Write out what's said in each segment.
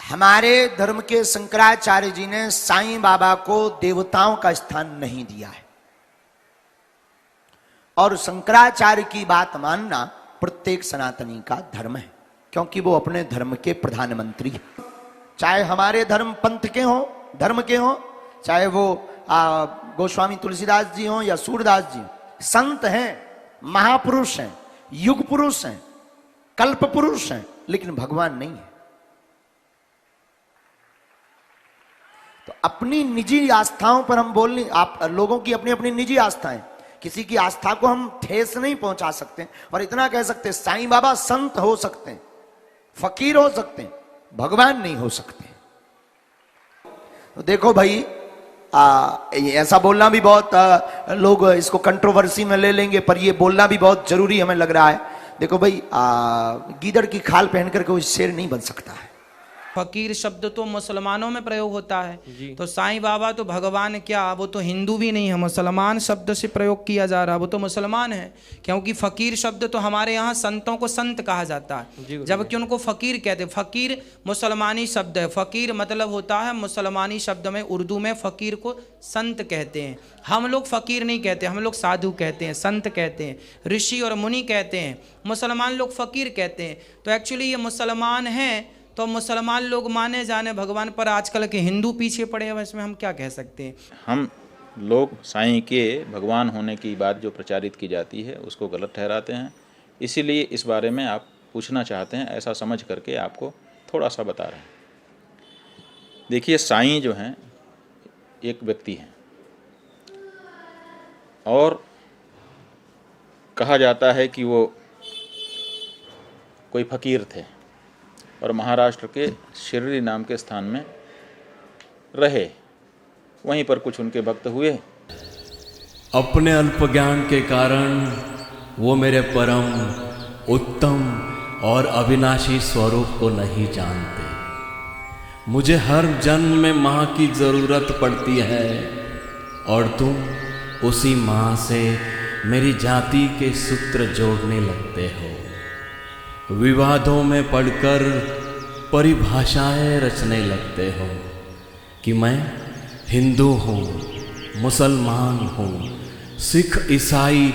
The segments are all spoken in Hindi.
हमारे धर्म के शंकराचार्य जी ने साईं बाबा को देवताओं का स्थान नहीं दिया है, और शंकराचार्य की बात मानना प्रत्येक सनातनी का धर्म है, क्योंकि वो अपने धर्म के प्रधानमंत्री हैं। चाहे हमारे धर्म पंथ के हों, धर्म के हों, चाहे वो गोस्वामी तुलसीदास जी हों या सूरदास जी, संत हैं, महापुरुष हैं, युग पुरुष हैं, कल्प पुरुष हैं, लेकिन भगवान नहीं है। तो अपनी निजी आस्थाओं पर हम बोलने, आप लोगों की अपनी अपनी निजी आस्थाएं, किसी की आस्था को हम ठेस नहीं पहुंचा सकते, और इतना कह सकते साईं बाबा संत हो सकते हैं, फकीर हो सकते हैं, भगवान नहीं हो सकते। तो देखो भाई, ऐसा बोलना भी बहुत लोग इसको कंट्रोवर्सी में ले लेंगे, पर ये बोलना भी बहुत जरूरी हमें लग रहा है। देखो भाई, गीदड़ की खाल पहन करके कोई शेर नहीं बन सकता है। फकीर शब्द तो मुसलमानों में प्रयोग होता है, तो साईं बाबा तो भगवान क्या, वो तो हिंदू भी नहीं है, मुसलमान शब्द से प्रयोग किया जा रहा है, वो तो मुसलमान है। क्योंकि फकीर शब्द तो हमारे यहाँ संतों को संत कहा जाता है, जबकि उनको फकीर कहते हैं। फकीर मुसलमानी शब्द है, फकीर मतलब होता है मुसलमानी शब्द में, उर्दू में फकीर को संत कहते हैं। हम लोग फकीर नहीं कहते, हम लोग साधु कहते हैं, संत कहते हैं, ऋषि और मुनि कहते हैं, मुसलमान लोग फकीर कहते हैं। तो एक्चुअली ये मुसलमान हैं, तो मुसलमान लोग माने जाने भगवान, पर आजकल के हिंदू पीछे पड़े हैं, इसमें हम क्या कह सकते हैं। हम लोग साईं के भगवान होने की बात जो प्रचारित की जाती है उसको गलत ठहराते हैं, इसीलिए इस बारे में आप पूछना चाहते हैं, ऐसा समझ करके आपको थोड़ा सा बता रहे हैं। देखिए, साईं जो हैं एक व्यक्ति हैं, और कहा जाता है कि वो कोई फकीर थे और महाराष्ट्र के शिरडी नाम के स्थान में रहे, वहीं पर कुछ उनके भक्त हुए। अपने अल्प ज्ञान के कारण वो मेरे परम उत्तम और अविनाशी स्वरूप को नहीं जानते। मुझे हर जन्म में माँ की ज़रूरत पड़ती है, और तुम उसी माँ से मेरी जाति के सूत्र जोड़ने लगते हो। विवादों में पढ़कर परिभाषाएं रचने लगते हो कि मैं हिंदू हूँ, मुसलमान हूँ, सिख, ईसाई,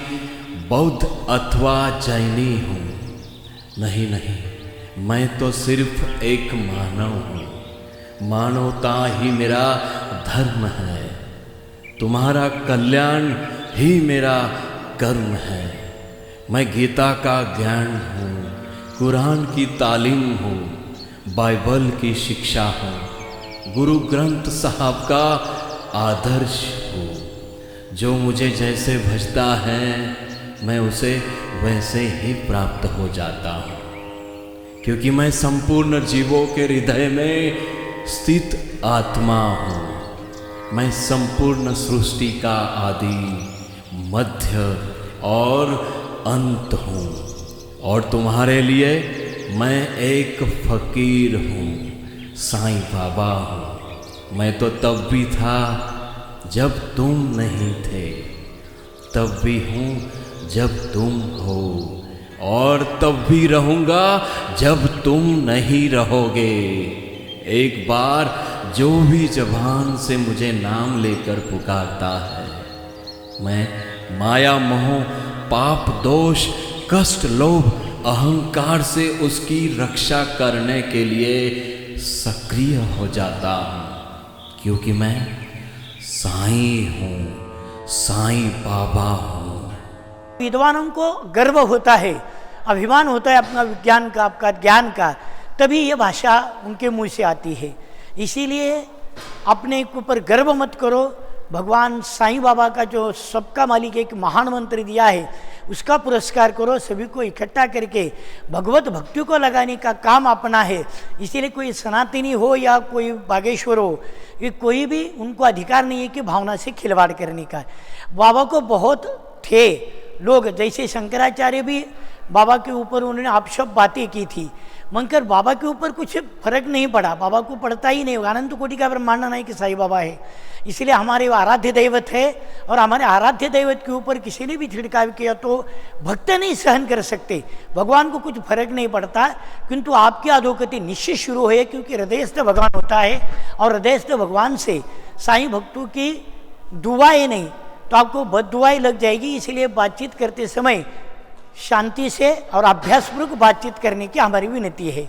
बौद्ध अथवा जैनी हूँ। नहीं नहीं, मैं तो सिर्फ एक मानव हूँ। मानवता ही मेरा धर्म है, तुम्हारा कल्याण ही मेरा कर्म है। मैं गीता का ज्ञान हूँ, कुरान की तालीम हूँ, बाइबल की शिक्षा हूँ, गुरु ग्रंथ साहब का आदर्श हूँ। जो मुझे जैसे भजता है मैं उसे वैसे ही प्राप्त हो जाता हूँ, क्योंकि मैं संपूर्ण जीवों के हृदय में स्थित आत्मा हूँ। मैं संपूर्ण सृष्टि का आदि, मध्य और अंत हूँ, और तुम्हारे लिए मैं एक फकीर हूँ, साईं बाबा हूँ। मैं तो तब भी था जब तुम नहीं थे, तब भी हूँ जब तुम हो, और तब भी रहूँगा जब तुम नहीं रहोगे। एक बार जो भी ज़बान से मुझे नाम लेकर पुकारता है, मैं माया, मोह, पाप, दोष, कष्ट, लोभ, अहंकार से उसकी रक्षा करने के लिए सक्रिय हो जाता हूँ, क्योंकि मैं साईं हूँ, साईं बाबा हूँ। विद्वानों को गर्व होता है, अभिमान होता है अपना विज्ञान का, आपका ज्ञान का, तभी ये भाषा उनके मुंह से आती है। इसीलिए अपने ऊपर गर्व मत करो। भगवान साईं बाबा का जो सबका मालिक एक महान मंत्र दिया है, उसका पुरस्कार करो। सभी को इकट्ठा करके भगवत भक्ति को लगाने का काम अपना है। इसीलिए कोई सनातनी हो या कोई बागेश्वर हो, ये कोई भी उनको अधिकार नहीं है कि भावना से खिलवाड़ करने का। बाबा को बहुत थे लोग, जैसे शंकराचार्य भी बाबा के ऊपर उन्होंने आपशब बातें की थी, मगर बाबा के ऊपर कुछ फर्क नहीं पड़ा, बाबा को पड़ता ही नहीं। अनंत कोटि का ब्रह्मांड नायक साईं बाबा है, इसलिए हमारे वो आराध्य दैवत है। और हमारे आराध्य दैवत के ऊपर किसी ने भी छिड़काव किया तो भक्त नहीं सहन कर सकते, भगवान को कुछ फर्क नहीं पड़ता। किंतु आपकी अधोगति निश्चित शुरू है, क्योंकि हृदयस्थ भगवान होता है और हृदयस्थ भगवान से साईं भक्तों की दुआएं नहीं तो आपको बद दुआएं लग जाएगी। इसलिए बातचीत करते समय शांति से और अभ्यासपूर्वक बातचीत करने की हमारी विनती है।